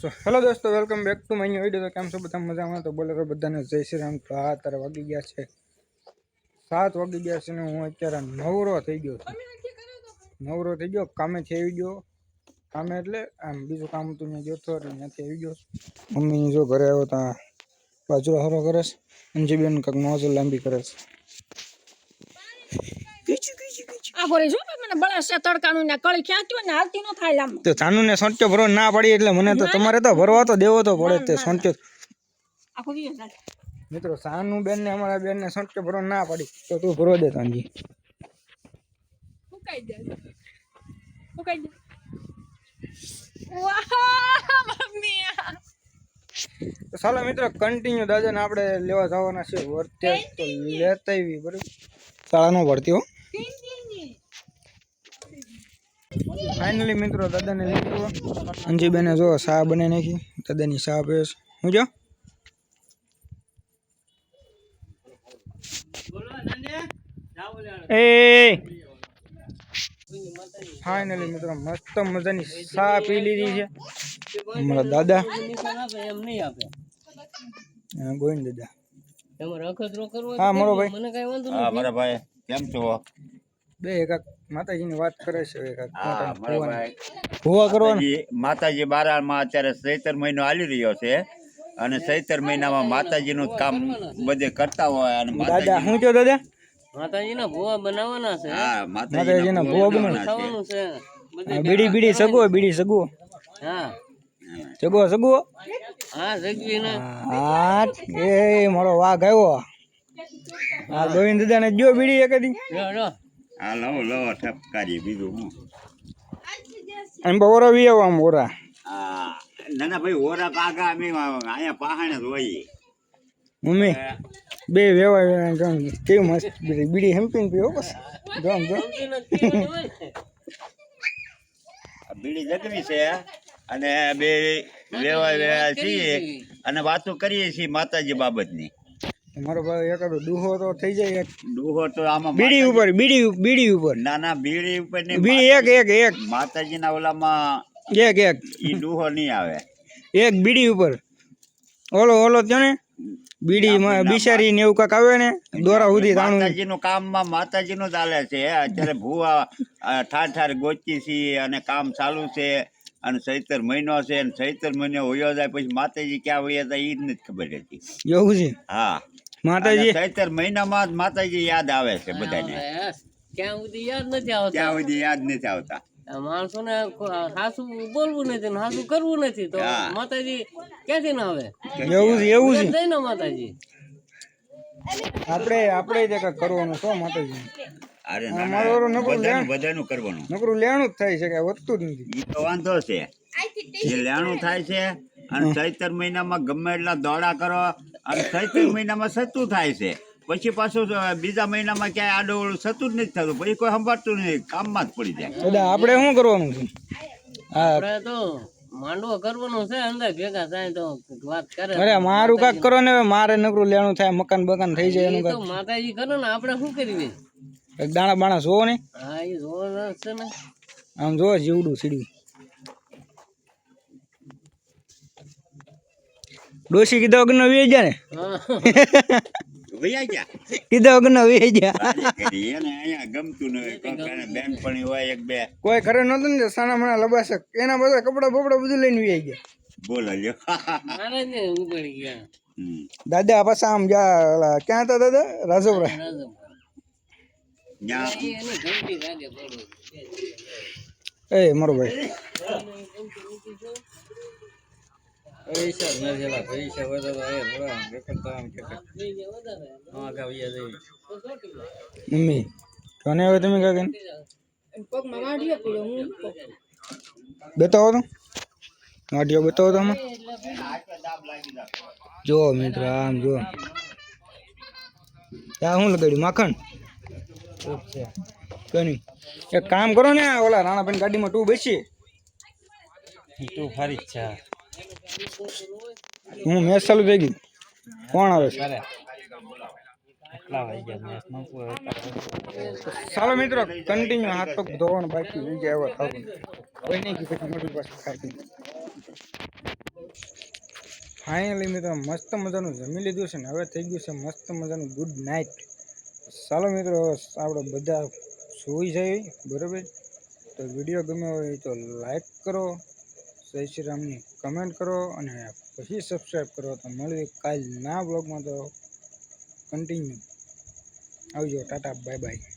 तो हेलो दोस्तों welcome back to my new video. तो केम छो बधा मजामां? तो बोले तो बधाने जय श्री राम। तो आ तारे वागी गया छे 7 वागी गया छे ने हूँ अत्यारे नवरो थई गयो छुं। नवरो थई गयो, कामे थी आई गयो। कामे એટલે આમ બીજું કામ હતું ને ગયો તો એટલે ત્યાંથી આવી ગયો। મમ્મી જો ઘરે આવ્યો તા બાજરો હરો કરે છે, અંજીબેન કાક નોઝલ લાંબી કરે છે। આ ભરે જો મને બળા છે તડકાનું ને કળી ક્યાંત્યો ને હાલતી ન થાય લામ તો ચાનુ ને સોંટ્યો ભરો ના પડી એટલે મને તો તમારે તો ભરવા તો દેવો તો પડે તે સોંટ્યો આખો દિવસ જાય મિત્રો। સાનુ બેન ને અમારા બેન ને સોંટ્યો ભરો ના પડી તો તું ભરો દે તાંજી ફૂકાઈ દે વાહ મમ્મી। તો ચાલો મિત્રો કન્ટિન્યુ દાદાને આપણે લેવા જવાના છે વર્તે તો લેતા આવી બરાબર। શાળાનો ભરતી હો फाइनली मित्रों दादा ने लीधो। अंजी बेने जो सा बने नाखी दादा नी सा पे हूँ जो फाइनली मित्रों मस्त मजा नी सा पी लीधी है हमारा दादा गोविंद दादा। हाँ मारो भाई हाँ मारा भाई केम छो बे एक माताजी ની વાત કરે છે એક હુવા કરવાનો માતાજી બારામાં અત્યારે ચૈતર મહિનો હાલી રહ્યો છે અને ચૈતર મહિનામાં માતાજીનું કામ બધે કરતા હોય અને દાદા હું કયો દાદા માતાજીના ભૂવા બનાવવાના છે। હા માતાજીના ભૂવા બનાવવાનું છે બીડી બીડી સગો બીડી સગો હા સગો સગો હા જગવીને હા એ મારો વાઘ આવ્યો આ ગોવિંદ દાદા ને જો બીડી એકદી લો હા લો ઠપકારી બીજું હું એમ બોરા વી આવા મોરા હા નાના ભાઈ ઓરા કાકા અમે અહીંયા પહાણે જ હોઈએ મમ્મી બે વેવા ગમ કેવી મસ્ત બીડી હેમ્પિંગ પીઓ બસ ગમ ગમ બીડી જગવી છે અને બે વેવા છીએ અને વાતો કરીએ છીએ માતાજી બાબતની। મારો ભાઈ એકાદો દુહો તો થઈ જાય ડૂહો તો આમાં બીડી ઉપર બીડી ઉપર ના બીડી ઉપર ને બીડી એક માતાજીના ઓલામાં એક ઈ ડૂહો નહીં આવે એક બીડી ઉપર ઓલો થયો ને બીડી માં બિચારી ને એવું કાક આવે ને દોરા સુધી તાણું માતાજીનું કામમાં માતાજીનું ચાલે છે અત્યારે ભૂવા ઠાર ગોચી છે અને કામ ચાલુ છે અને ચૈતર મહિનો છે અને ચૈતર મહિનો હોયો જાય પછી માતાજી ક્યાં હોયા જાય ઈ જ નથી ખબર હતી એવું છે હા માતાજી ચૈતર મહિનામાં જ માતાજી યાદ આવે છે બધાને ક્યાં સુધી યાદ નથી આવતા ત્યાં સુધી યાદ નથી આવતા માણસો ને હાસુ બોલવું નથી ને હાસુ કરવું નથી તો માતાજી ક્યાંથી ના આવે એવું છે ને માતાજી આપણે જે કાક કરવાનું છો માતાજી અરે બધાનું કરવાનું નકરું લેણું જ થાય છે કે વધતું જ નથી ઈ તો વાંધો છે એ લેણું થાય છે અને ચૈતર મહિનામાં ગમે એટલા દોડા કરો અને ચૈતર મહિનામાં સતું થાય છે પછી પાછું બીજા મહિનામાં ક્યાંય આડોવળું સતું જ નથી થતું પછી કોઈ સંભાળતું નહીં કામમાં જ પડી જાય દાદા આપણે શું કરવાનું છે આપણે તો માંડવો કરવાનો છે અંદર ભેગા થાય તો વાત કરે અરે મારું કાક કરો ને મારે નકરું લેણું થાય મકાન બકાન થઈ જાય એનું તો માતાજી કરે ને આપણે શું કરીએ એક દાણા બાણા જોવો ને હા એ જોવા છે ને આમ જોવો જીવડું સીડ્યું ડોશી કીધા વગર નો વી જાય ને કીધા વગર નો વી ગયા એને અહીંયા ગમતું નહીં બેનપણી હોય એક બે કોઈ ઘરે નતું ને સાના મણા લબાસક એના બધા કપડા બપડા બધું લઈને વી ગયા બોલો લ્યો મારે ને ઉગડી ગયા દાદા પાછા આમ જા ક્યાં હતા દાદા રાજોપરા એ મારો ભાઈ મમ્મી કોને હવે તમે કાકા બતાવો તો વાટીઓ બતાવો તો અમે જો મિત્ર આમ જો ત્યાં શું લગાડ્યું માખણ કઈ એક કામ કરો ને ઓલા રાણાભાઈ ગાડીમાં તું બેસી તું ફરી છે હું મેચ ચાલુ થઈ ગઈ કોણ આવે છે ચાલો મિત્રો કન્ટિન્યુ હાથ પગ ધોવાનું બાકી બીજા એવા થતું કોઈ નહીં કે પછી મોટી પાસે ખાતી ફાઇનલી મિત્રો મસ્ત મજાનું જમી લીધું છે ને હવે થઈ ગયું છે મસ્ત મજાનું ગુડ નાઇટ. ચાલો મિત્રો આપણે બધા સૂઈ જઈએ બરાબર. તો વિડીયો ગમ્યો હોય તો લાઈક કરો, જય શ્રી રામની કમેન્ટ કરો અને પછી સબસ્ક્રાઈબ કરો. તો મળીએ કાલના બ્લોગમાં. તો કન્ટિન્યુ આવજો, ટાટા બાય બાય.